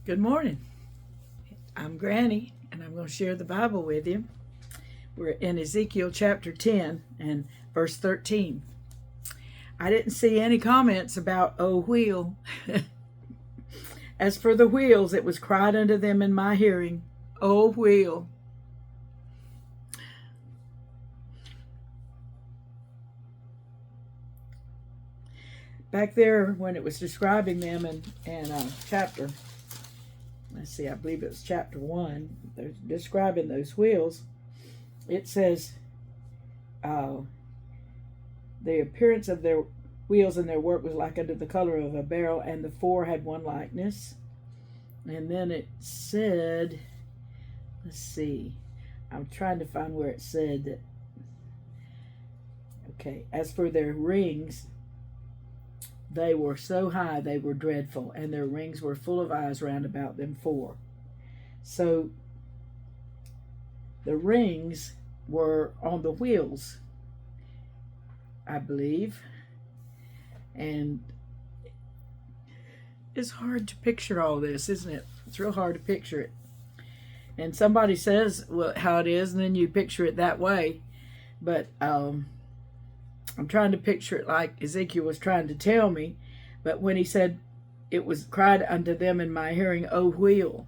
Good morning. I'm Granny, and I'm going to share the Bible with you. We're in Ezekiel chapter 10 and verse 13. I didn't see any comments about, oh, wheel. As for the wheels, it was cried unto them in my hearing, oh, wheel. Back there, when it was describing them in chapter, let's see, I believe it was chapter 1, they're describing those wheels. It says, the appearance of their wheels and their work was like unto the color of a beryl, and the four had one likeness. And then it said, let's see, I'm trying to find where it said that, okay, as for their rings, they were so high they were dreadful, and their rings were full of eyes round about them four. So the rings were on the wheels, I believe. And it's hard to picture all this, isn't it? It's real hard to picture it. And somebody says how it is, and then you picture it that way. But I'm trying to picture it like Ezekiel was trying to tell me. But when he said, it was cried unto them in my hearing, O wheel.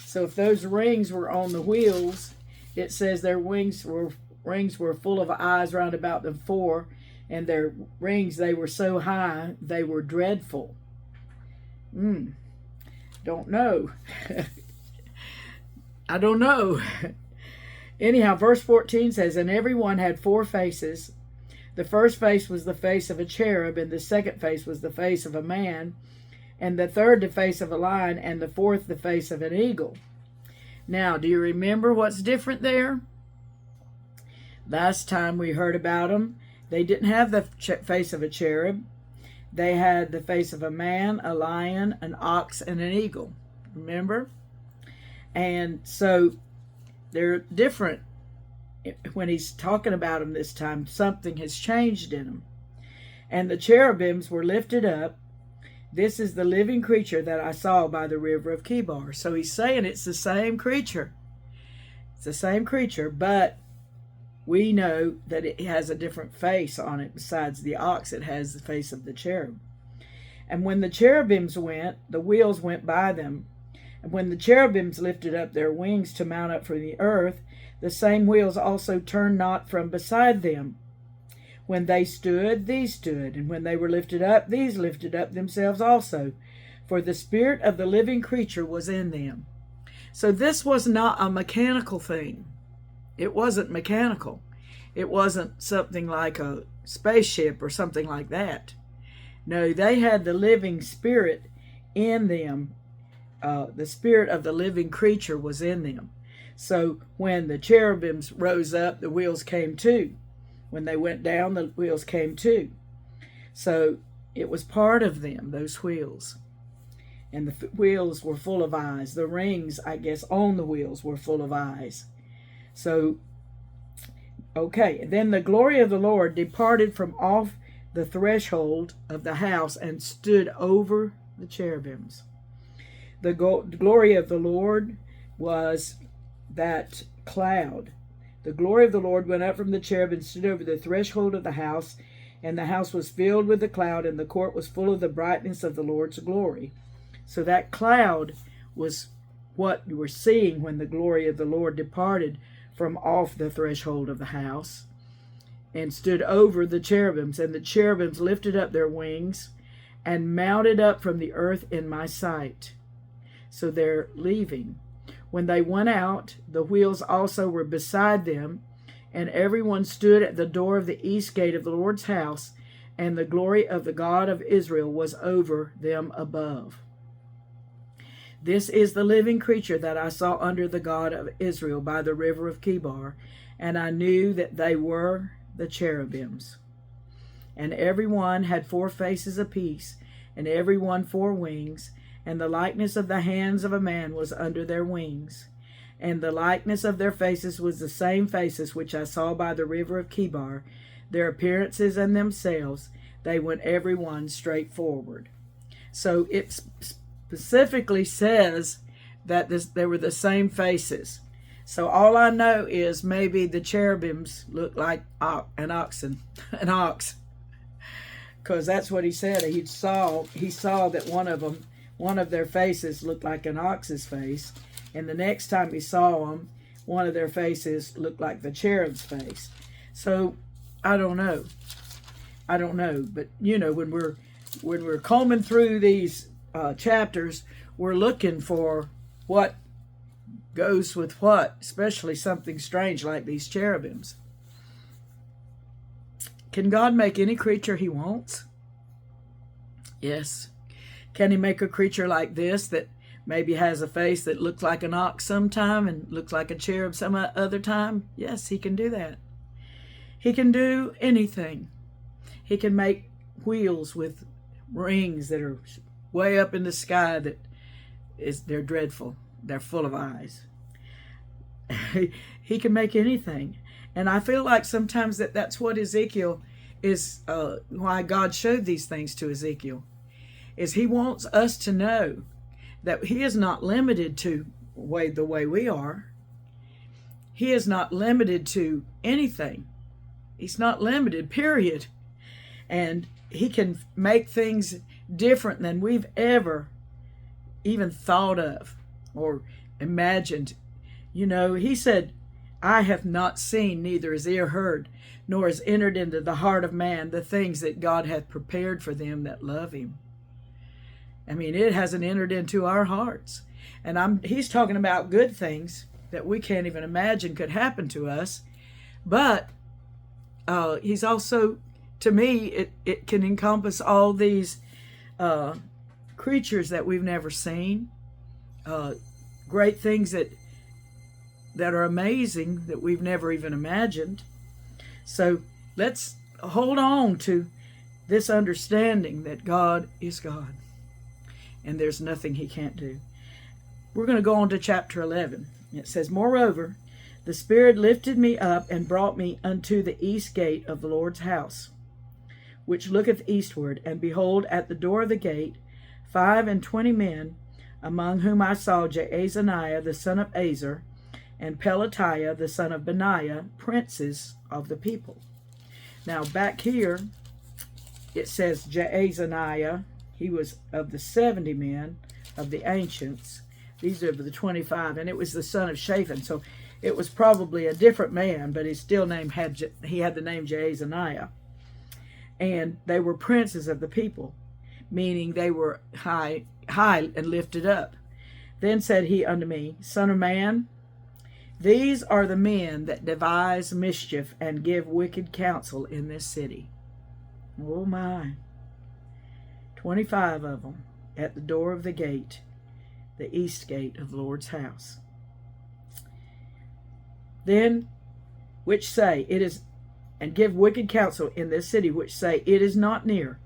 So if those rings were on the wheels, it says their rings were full of eyes round about them four, and their rings, they were so high, they were dreadful. Don't know. I don't know. Anyhow, verse 14 says, and everyone had four faces. The first face was the face of a cherub, and the second face was the face of a man, and the third the face of a lion, and the fourth the face of an eagle. Now, do you remember what's different there? Last time we heard about them, they didn't have the face of a cherub. They had the face of a man, a lion, an ox, and an eagle. Remember? And so they're different. When he's talking about them this time, something has changed in them. And the cherubims were lifted up. This is the living creature that I saw by the river of Chebar. So he's saying it's the same creature. It's the same creature, but we know that it has a different face on it. Besides the ox, it has the face of the cherub. And when the cherubims went, the wheels went by them. And when the cherubims lifted up their wings to mount up from the earth, the same wheels also turned not from beside them. When they stood, these stood, and when they were lifted up, these lifted up themselves also, for the spirit of the living creature was in them. So this was not a mechanical thing. It wasn't mechanical. It wasn't something like a spaceship or something like that. No, they had the living spirit in them. The spirit of the living creature was in them. So when the cherubims rose up, the wheels came too. When they went down, the wheels came too. So it was part of them, those wheels. And the wheels were full of eyes. The rings, I guess, on the wheels were full of eyes. So, okay. And then the glory of the Lord departed from off the threshold of the house and stood over the cherubims. The glory of the Lord was that cloud. The glory of the Lord went up from the cherub and stood over the threshold of the house, and the house was filled with the cloud, and the court was full of the brightness of the Lord's glory. So that cloud was what you were seeing when the glory of the Lord departed from off the threshold of the house and stood over the cherubims. And the cherubims lifted up their wings and mounted up from the earth in my sight. So they're leaving. When they went out, the wheels also were beside them, and everyone stood at the door of the east gate of the Lord's house, and the glory of the God of Israel was over them above. This is the living creature that I saw under the God of Israel by the river of Chebar, and I knew that they were the cherubims. And every one had four faces apiece, and every one four wings, and the likeness of the hands of a man was under their wings. And the likeness of their faces was the same faces which I saw by the river of Chebar. Their appearances and themselves, they went every one straight forward. So it's specifically says that they were the same faces. So all I know is maybe the cherubims look like an ox, because that's what he said. He saw that one of their faces looked like an ox's face, and the next time he saw them, one of their faces looked like the cherub's face. So I don't know, but when we're combing through these chapters, we're looking for what goes with what, especially something strange like these cherubims. Can God make any creature he wants? Yes. Can he make a creature like this that maybe has a face that looks like an ox sometime and looks like a cherub some other time? Yes, he can do that. He can do anything. He can make wheels with rings that are way up in the sky they're dreadful. They're full of eyes. He can make anything. And I feel like sometimes that's what Ezekiel is, why God showed these things to Ezekiel, is he wants us to know that he is not limited to the way we are. He is not limited to anything. He's not limited, period. And he can make things different than we've ever even thought of or imagined. He said, I have not seen, neither has ear heard, nor has entered into the heart of man the things that God hath prepared for them that love him. I mean, it hasn't entered into our hearts. And he's talking about good things that we can't even imagine could happen to us. But he's also, to me, it can encompass all these creatures that we've never seen, great things that are amazing that we've never even imagined. So let's hold on to this understanding that God is God and there's nothing he can't do. We're going to go on to chapter 11. It says, Moreover, the Spirit lifted me up and brought me unto the east gate of the Lord's house, which looketh eastward, and behold, at the door of the gate 25 men, among whom I saw Jaazaniah the son of Azar, and Pelatiah the son of Benaiah, princes of the people. Now back here, it says Jaazaniah, he was of the 70 men of the ancients. These are the 25, and it was the son of Shaphan. So it was probably a different man, but his still name had the name Jaazaniah. And they were princes of the people, meaning they were high and lifted up. Then said he unto me, Son of man, these are the men that devise mischief and give wicked counsel in this city. Oh my. 25 of them at the door of the gate, the east gate of the Lord's house. Then, which say, it is, and give wicked counsel in this city, which say, it is not near.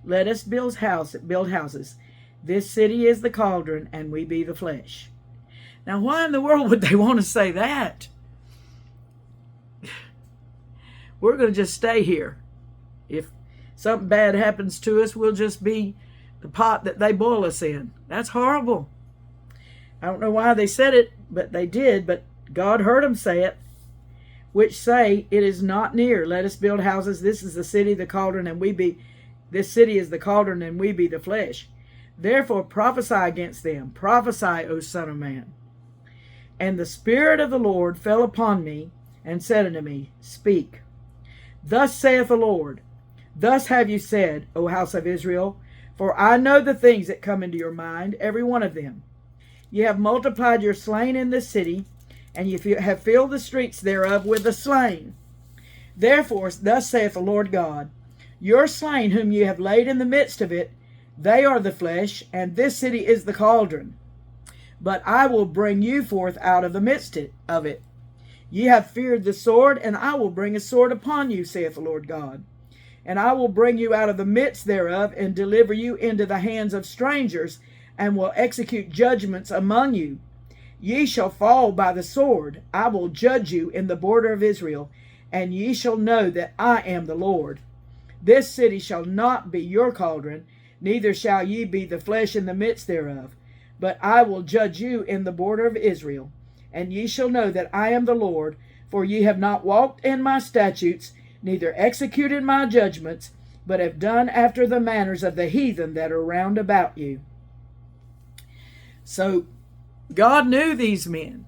Let us build houses. This city is the cauldron, and we be the flesh. Now, why in the world would they want to say that? We're going to just stay here. If something bad happens to us, we'll just be the pot that they boil us in. That's horrible. I don't know why they said it, but they did. But God heard them say it, which say, it is not near. Let us build houses. This is the city, the cauldron, and we be. This city is the cauldron, and we be the flesh. Therefore prophesy against them. Prophesy, O son of man. And the Spirit of the Lord fell upon me, and said unto me, Speak. Thus saith the Lord, Thus have you said, O house of Israel, for I know the things that come into your mind, every one of them. Ye have multiplied your slain in this city, and ye have filled the streets thereof with the slain. Therefore, thus saith the Lord God, Your slain whom ye have laid in the midst of it, they are the flesh, and this city is the cauldron. But I will bring you forth out of the midst of it. Ye have feared the sword, and I will bring a sword upon you, saith the Lord God. And I will bring you out of the midst thereof, and deliver you into the hands of strangers, and will execute judgments among you. Ye shall fall by the sword. I will judge you in the border of Israel, and ye shall know that I am the Lord. This city shall not be your cauldron. neither shall ye be the flesh in the midst thereof. But I will judge you in the border of Israel, and ye shall know that I am the Lord, for ye have not walked in my statutes, neither executed my judgments, but have done after the manners of the heathen that are round about you. So God knew these men.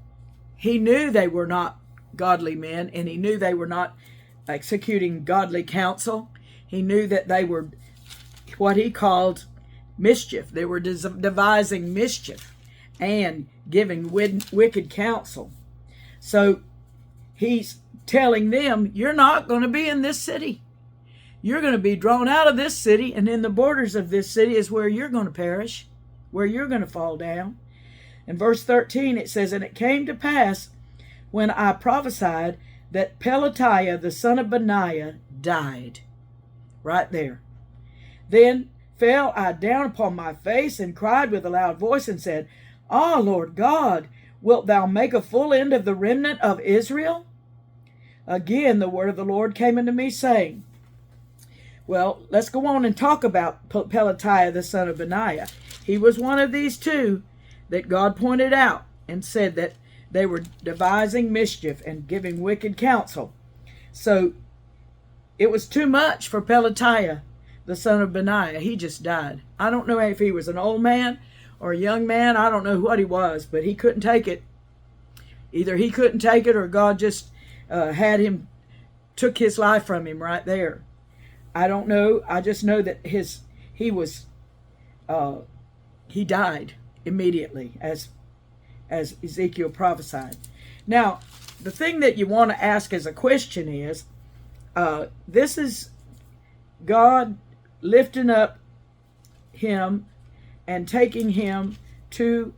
He knew they were not godly men, and he knew they were not executing godly counsel. He knew that they were what he called mischief. They were devising mischief and giving wicked counsel. So he's telling them, you're not going to be in this city. You're going to be drawn out of this city, and in the borders of this city is where you're going to perish, where you're going to fall down. In verse 13 it says, and it came to pass when I prophesied that Pelatiah the son of Benaiah died. Right there. Then fell I down upon my face and cried with a loud voice and said, Ah, Lord God, wilt thou make a full end of the remnant of Israel? Again the word of the Lord came unto me, saying, well, let's go on and talk about Pelatiah the son of Benaiah. He was one of these two that God pointed out and said that they were devising mischief and giving wicked counsel. So it was too much for Pelatiah the son of Benaiah. He just died. I don't know if he was an old man or a young man. I don't know what he was, but he couldn't take it. Either he couldn't take it or God just took his life from him right there. I don't know. I just know that he died immediately as Ezekiel prophesied. Now, the thing that you want to ask as a question is, this is God lifting up him and taking him to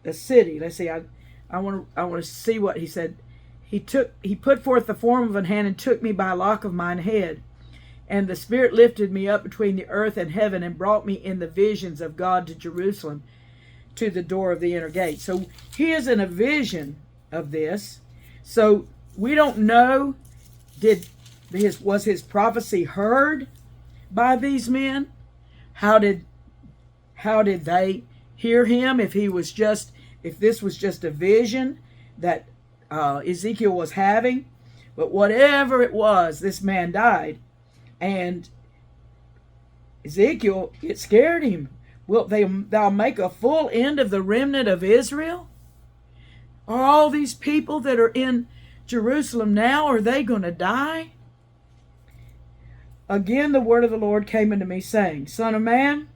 the city. Let's see. I want to see what he said. He put forth the form of an hand and took me by a lock of mine head. And the Spirit lifted me up between the earth and heaven and brought me in the visions of God to Jerusalem, to the door of the inner gate. So he is in a vision of this. So we don't know, was his prophecy heard by these men? How did they hear him? If this was just a vision that Ezekiel was having. But whatever it was, this man died. And Ezekiel, it scared him. Wilt thou make a full end of the remnant of Israel? Are all these people that are in Jerusalem now, are they going to die? Again the word of the Lord came unto me, saying, Son of man,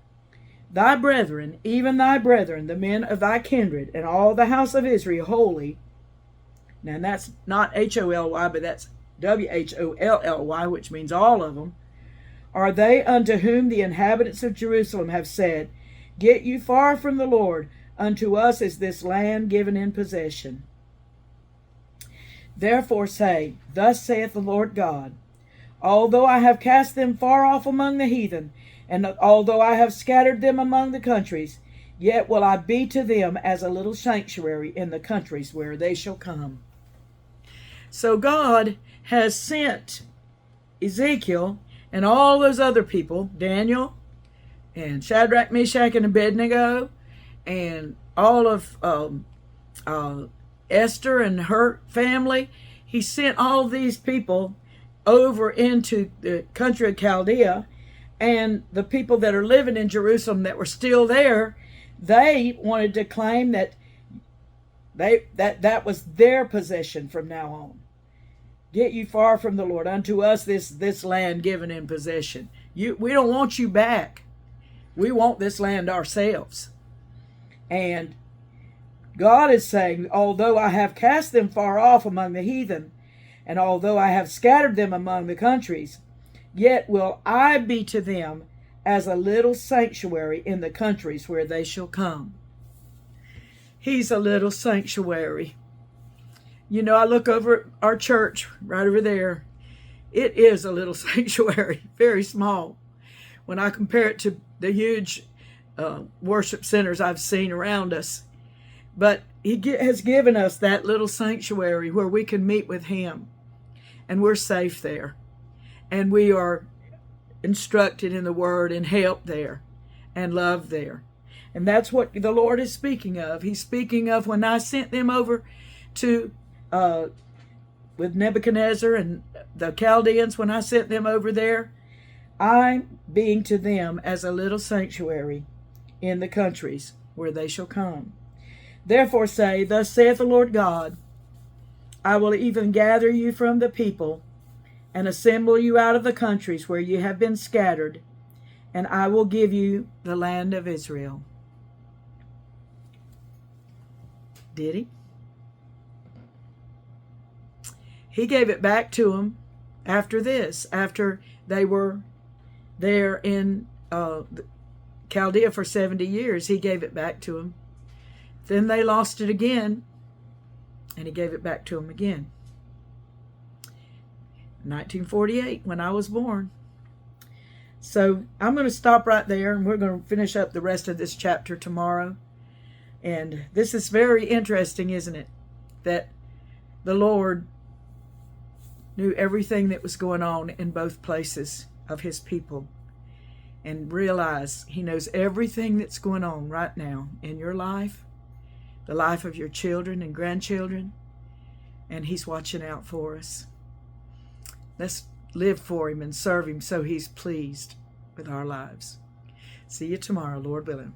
thy brethren, even thy brethren, the men of thy kindred, and all the house of Israel, holy. Now that's not H-O-L-Y, but that's W-H-O-L-L-Y, which means all of them. Are they unto whom the inhabitants of Jerusalem have said, Get you far from the Lord, unto us is this land given in possession. Therefore say, Thus saith the Lord God, Although I have cast them far off among the heathen, and although I have scattered them among the countries, yet will I be to them as a little sanctuary in the countries where they shall come. So God has sent Ezekiel and all those other people, Daniel and Shadrach, Meshach, and Abednego, and all of Esther and her family. He sent all these people over into the country of Chaldea, and the people that are living in Jerusalem that were still there, they wanted to claim that that was their possession from now on. Get you far from the Lord, unto us this land given in possession. We don't want you back. We want this land ourselves. And God is saying, although I have cast them far off among the heathen, and although I have scattered them among the countries, yet will I be to them as a little sanctuary in the countries where they shall come. He's a little sanctuary. You know, I look over at our church right over there. It is a little sanctuary, very small. When I compare it to the huge worship centers I've seen around us. But he has given us that little sanctuary where we can meet with him. And we're safe there. And we are instructed in the Word and helped there and loved there. And that's what the Lord is speaking of. He's speaking of when I sent them over to, with Nebuchadnezzar and the Chaldeans, when I sent them over there, I'm being to them as a little sanctuary in the countries where they shall come. Therefore say, Thus saith the Lord God, I will even gather you from the people and assemble you out of the countries where you have been scattered, and I will give you the land of Israel. Did he? He gave it back to them after this, after they were there in Chaldea for 70 years. He gave it back to them. Then they lost it again, and he gave it back to them again. 1948, when I was born. So I'm going to stop right there, and we're going to finish up the rest of this chapter tomorrow. And this is very interesting, isn't it? That the Lord knew everything that was going on in both places of his people. And realize he knows everything that's going on right now in your life, the life of your children and grandchildren. And he's watching out for us. Let's live for him and serve him so he's pleased with our lives. See you tomorrow, Lord willing.